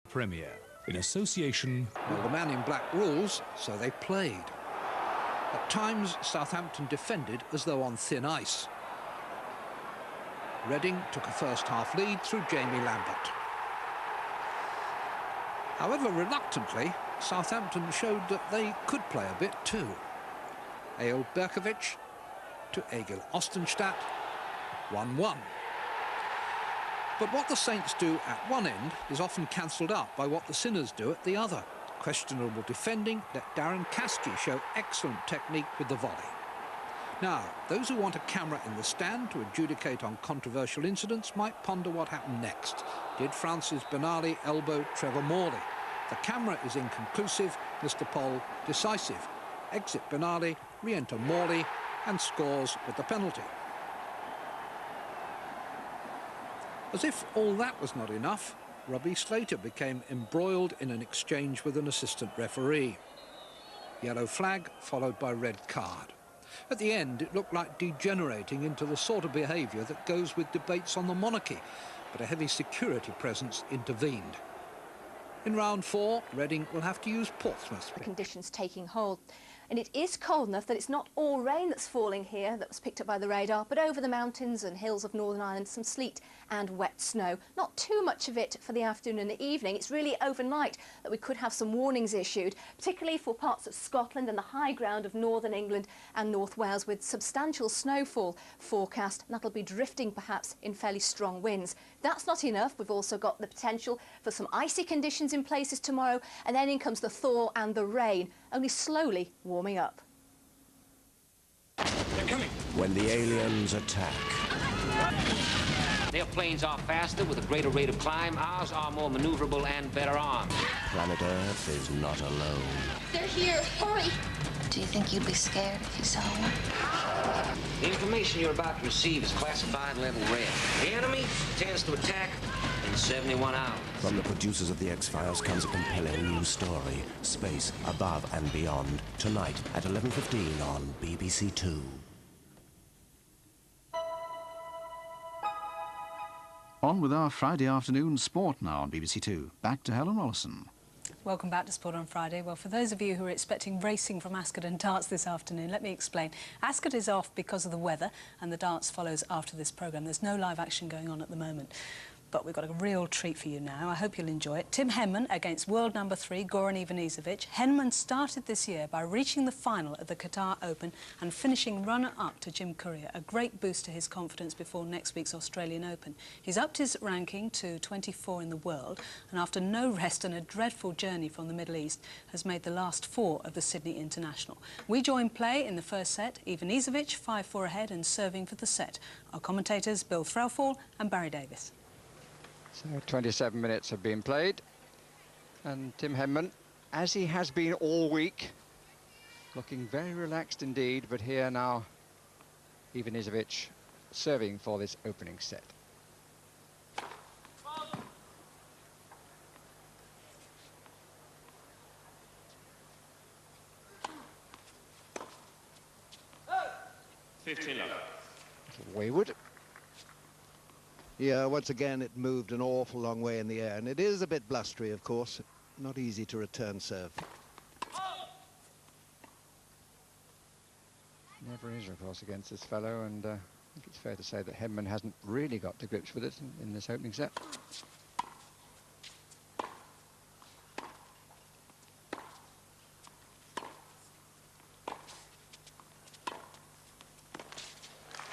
Premier, in association... Well, the man in black rules, so they played. At times, Southampton defended as though on thin ice. Reading took a first-half lead through Jamie Lambert. However, reluctantly, Southampton showed that they could play a bit too. Eyal Berkovic to Egil Ostenstadt, 1-1. But what the Saints do at one end is often cancelled out by what the Sinners do at the other. Questionable defending let Darren Caskey show excellent technique with the volley. Now, those who want a camera in the stand to adjudicate on controversial incidents might ponder what happened next. Did Francis Benali elbow Trevor Morley? The camera is inconclusive, Mr. Poll decisive. Exit Benali, re-enter Morley, and scores with the penalty. As if all that was not enough, Robbie Slater became embroiled in an exchange with an assistant referee. Yellow flag followed by red card. At the end, it looked like degenerating into the sort of behaviour that goes with debates on the monarchy, but a heavy security presence intervened. In round 4, Reading will have to use Portsmouth. The conditions taking hold. And it is cold enough that it's not all rain that's falling here that was picked up by the radar, but over the mountains and hills of Northern Ireland, some sleet and wet snow. Not too much of it for the afternoon and the evening. It's really overnight that we could have some warnings issued, particularly for parts of Scotland and the high ground of Northern England and North Wales, with substantial snowfall forecast, and that'll be drifting perhaps in fairly strong winds. That's not enough. We've also got the potential for some icy conditions in places tomorrow, and then in comes the thaw and the rain, only slowly warming up. They're coming. When the aliens attack. Their planes are faster with a greater rate of climb. Ours are more maneuverable and better armed. Planet Earth is not alone. They're here. Hurry. Do you think you'd be scared if you saw one? The information you're about to receive is classified level red. The enemy tends to attack in 71 hours. From the producers of The X-Files comes a compelling new story, Space Above and Beyond, tonight at 11:15 on BBC Two. On with our Friday afternoon sport now on BBC Two. Back to Helen Rollison. Welcome back to Sport on Friday. Well, for those of you who are expecting racing from Ascot and darts this afternoon, let me explain. Ascot is off because of the weather, and the darts follows after this programme. There's no live action going on at the moment. But we've got a real treat for you now. I hope you'll enjoy it. Tim Henman against world number 3, Goran Ivanisevic. Henman started this year by reaching the final at the Qatar Open and finishing runner-up to Jim Courier, a great boost to his confidence before next week's Australian Open. He's upped his ranking to 24 in the world, and after no rest and a dreadful journey from the Middle East, has made the last 4 of the Sydney International. We join play in the first set. Ivanisevic 5-4 ahead and serving for the set. Our commentators Bill Threlfall and Barry Davis. So 27 minutes have been played, and Tim Henman, as he has been all week, looking very relaxed indeed, but here now Ivanisevic serving for this opening set. Wayward. Yeah, once again it moved an awful long way in the air, and it is a bit blustery, of course. Not easy to return serve. Never is, of course, against this fellow, and I think it's fair to say that Henman hasn't really got to grips with it in this opening set.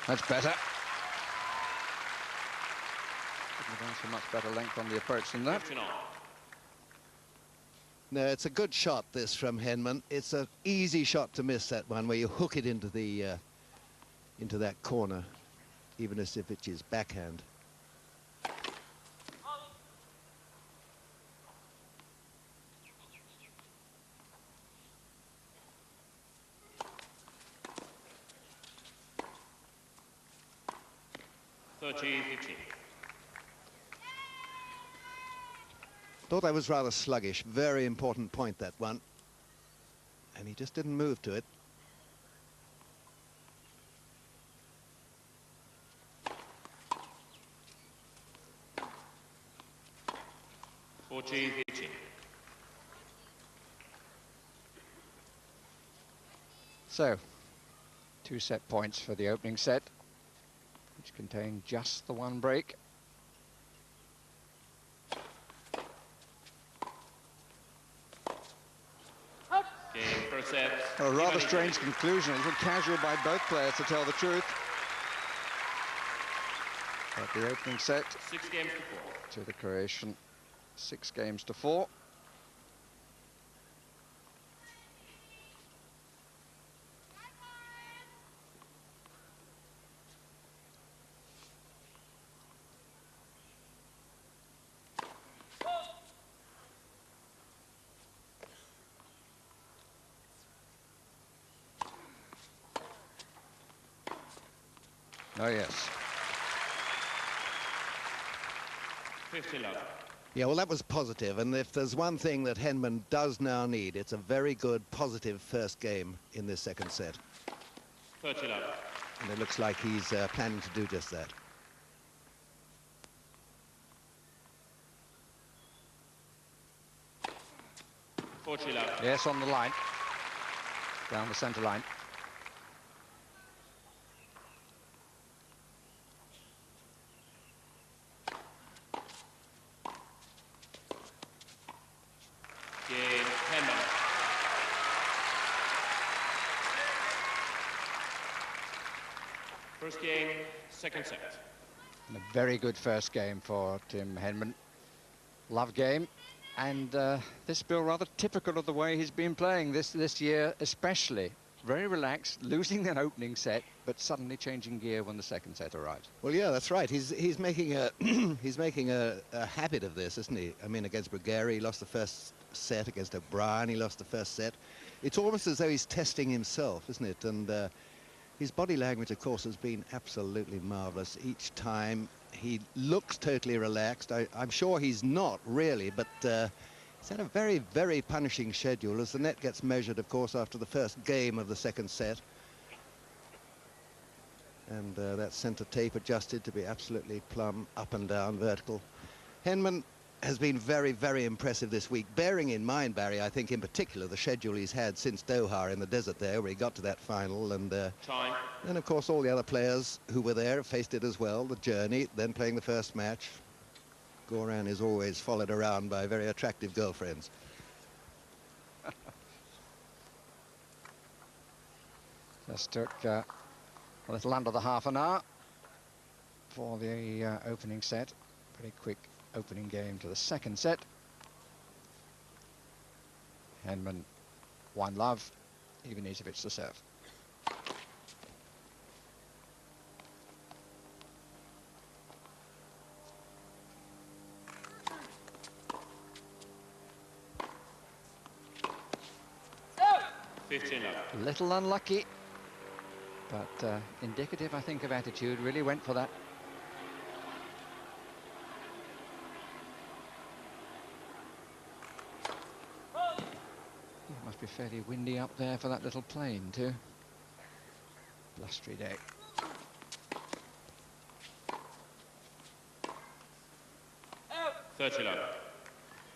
That's better. A much better length on the approach than that. No, it's a good shot, this, from Henman. It's an easy shot to miss, that one, where you hook it into the into that corner, even as if it's his backhand. Thought I was rather sluggish. Very important point, that one. And he just didn't move to it. 40-15. So, 2 set points for the opening set, which contained just the one break. Game first set. A rather strange conclusion, a little casual by both players, to tell the truth. But the opening set 6 games to 4. to the Croatian, 6 games to 4. Oh, yes. 50 love. Yeah, well, that was positive, and if there's one thing that Henman does now need, it's a very good, positive first game in this second set. 30 love. And it looks like he's planning to do just that. Yes, on the line. Down the centre line. Game henman. First game, second set. And a very good first game for Tim Henman. Love game. And this Bill rather typical of the way he's been playing this year, especially. Very relaxed, losing an opening set, but suddenly changing gear when the second set arrives. Well, yeah, that's right. He's making a he's making a habit of this, isn't he? I mean, against Brugere, he lost the first set. Against O'Brien, he lost the first set. It's almost as though he's testing himself, isn't it? And his body language, of course, has been absolutely marvellous. Each time he looks totally relaxed. I'm sure he's not really, but he's had a very, very punishing schedule as the net gets measured, of course, after the first game of the second set. And that centre tape adjusted to be absolutely plumb, up and down, vertical. Henman has been very, very impressive this week, bearing in mind, Barry, I think in particular, the schedule he's had since Doha in the desert there, where he got to that final. And then, of course, all the other players who were there faced it as well, the journey, then playing the first match. Goran is always followed around by very attractive girlfriends. Just took a little under the half an hour for the opening set. Pretty quick opening game to the second set. Henman 1-love, Ivanisevic to serve. A little unlucky, but indicative, I think, of attitude. Really went for that. It must be fairly windy up there for that little plane too. Blustery day.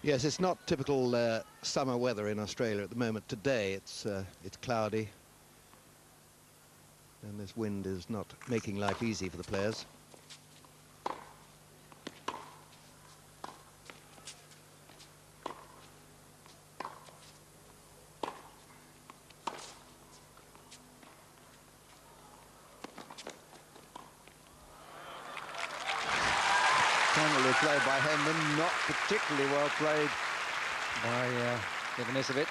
Yes, it's not typical summer weather in Australia at the moment. Today it's cloudy, and this wind is not making life easy for the players. Cannily played by Henman, not particularly well played by Ivanisevic.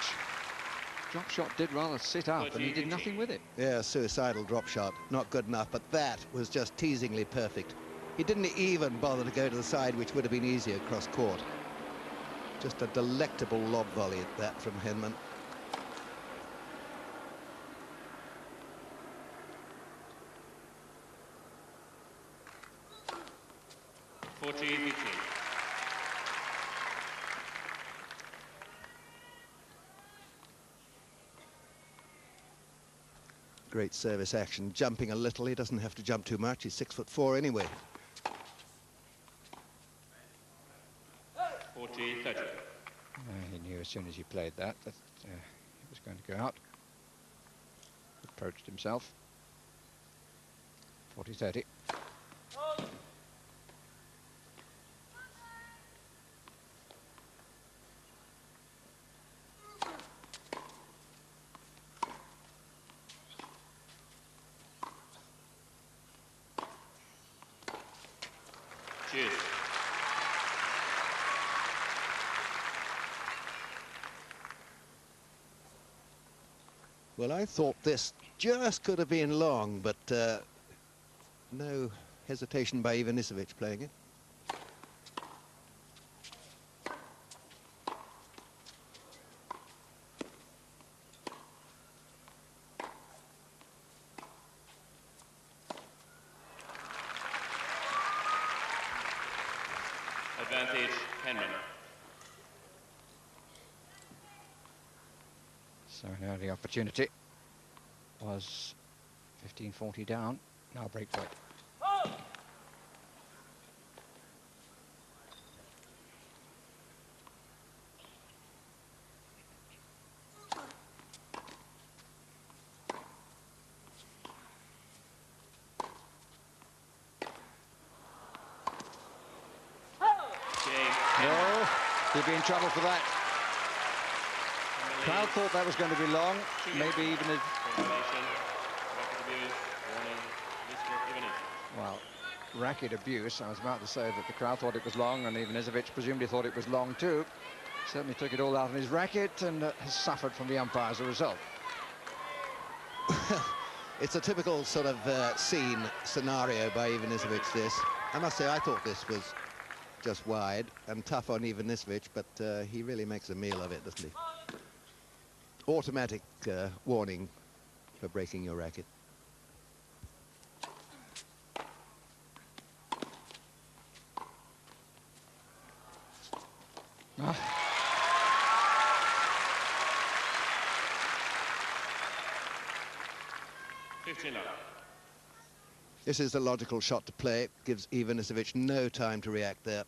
Drop shot did rather sit up, and he did nothing with it. Yeah, suicidal drop shot, not good enough, but that was just teasingly perfect. He didn't even bother to go to the side, which would have been easier across court. Just a delectable lob volley at that from Henman. Great service action, jumping a little. He doesn't have to jump too much. He's 6'4" anyway. 40-30. He knew as soon as he played that he was going to go out. Approached himself. 40-30. Cheers. Well, I thought this just could have been long, but no hesitation by Ivanisevic playing it. Advantage, henman. So now the opportunity was 15-40 down. Now break point. No, he'd be in trouble for that. Crowd thought that was going to be long, maybe even if... Well, racket abuse. I was about to say that the crowd thought it was long, and Ivanisevic presumably thought it was long too. Certainly took it all out of his racket and has suffered from the umpire as a result. It's a typical sort of scenario by Ivanisevic, this. I must say, I thought this was just wide and tough on Ivanisevic, but he really makes a meal of it, doesn't he? Automatic warning for breaking your racket. Ah. This is a logical shot to play. Gives Ivanisevic no time to react there.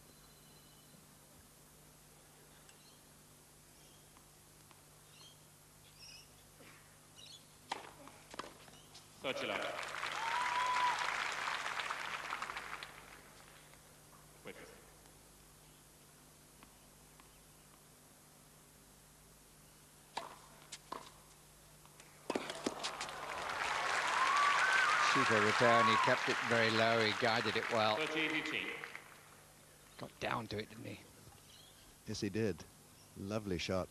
Super return, he kept it very low, he guided it well. 30-18. Got down to it, didn't he? Yes, he did. Lovely shot.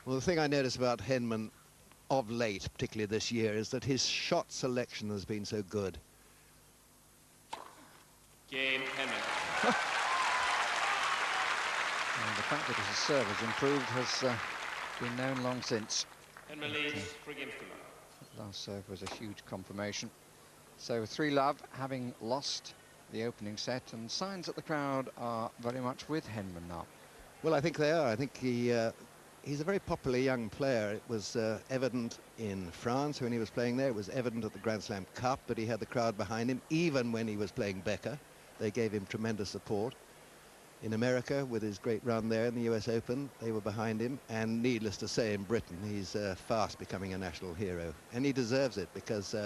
Well, the thing I notice about Henman of late, particularly this year, is that his shot selection has been so good. Game, henman. And the fact that his serve has improved has been known long since. Henman leads 3 games to none. Last serve was a huge confirmation. So 3-love, having lost the opening set, and signs that the crowd are very much with Henman now. Well, I think they are. I think he's a very popular young player. It was evident in France when he was playing there. It was evident at the Grand Slam Cup that he had the crowd behind him, even when he was playing Becker. They gave him tremendous support. In America, with his great run there in the US Open, they were behind him. And needless to say, in Britain, he's fast becoming a national hero. And he deserves it, because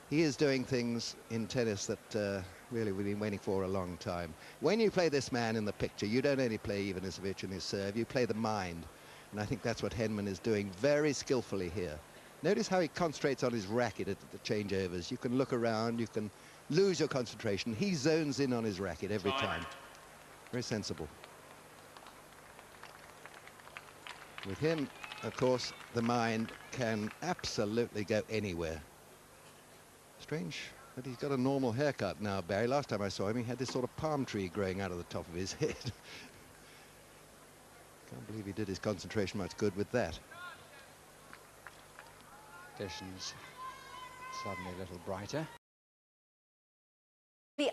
he is doing things in tennis that really we've been waiting for a long time. When you play this man in the picture, you don't only play Ivanisevic and his serve, you play the mind. And I think that's what Henman is doing very skillfully here. Notice how he concentrates on his racket at the changeovers. You can look around, you can lose your concentration. He zones in on his racket every time. Very sensible. With him, of course, the mind can absolutely go anywhere. Strange that he's got a normal haircut now, Barry. Last time I saw him, he had this sort of palm tree growing out of the top of his head. Can't believe he did his concentration much good with that. Conditions suddenly a little brighter.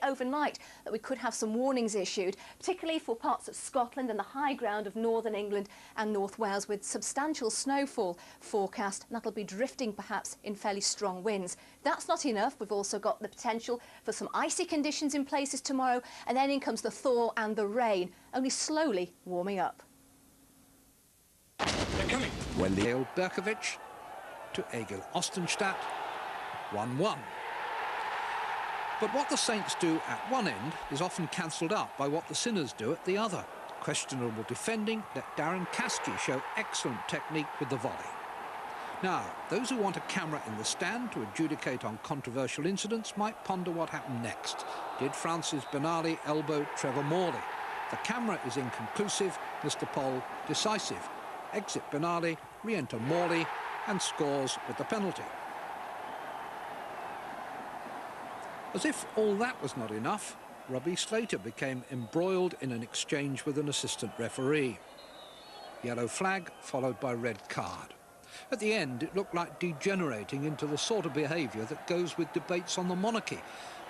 overnight that we could have some warnings issued, particularly for parts of Scotland and the high ground of northern England and North Wales, with substantial snowfall forecast, and that'll be drifting perhaps in fairly strong winds. That's not enough. We've also got the potential for some icy conditions in places tomorrow, and then in comes the thaw and the rain, only slowly warming up. They're coming. Dale Berkovic to Egil Ostenstadt, 1-1. But what the Saints do at one end is often cancelled out by what the Sinners do at the other. Questionable defending let Darren Caskey show excellent technique with the volley. Now, those who want a camera in the stand to adjudicate on controversial incidents might ponder what happened next. Did Francis Benali elbow Trevor Morley? The camera is inconclusive, Mr. Poll decisive. Exit Benali, re-enter Morley, and scores with the penalty. As if all that was not enough, Robbie Slater became embroiled in an exchange with an assistant referee. Yellow flag followed by red card. At the end, it looked like degenerating into the sort of behaviour that goes with debates on the monarchy,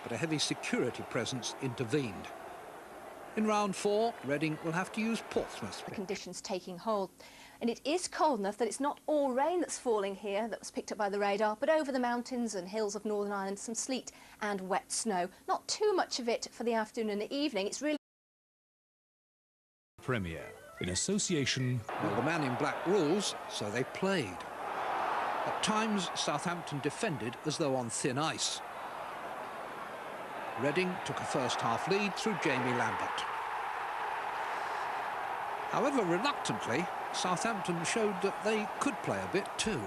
but a heavy security presence intervened. In round 4, Reading will have to use Portsmouth. The conditions taking hold. And it is cold enough that it's not all rain that's falling here that was picked up by the radar, but over the mountains and hills of Northern Ireland, some sleet and wet snow. Not too much of it for the afternoon and the evening. It's really... Premier, in association... Well, the man in black rules, so they played. At times, Southampton defended as though on thin ice. Reading took a first-half lead through Jamie Lambert. However, reluctantly, Southampton showed that they could play a bit too.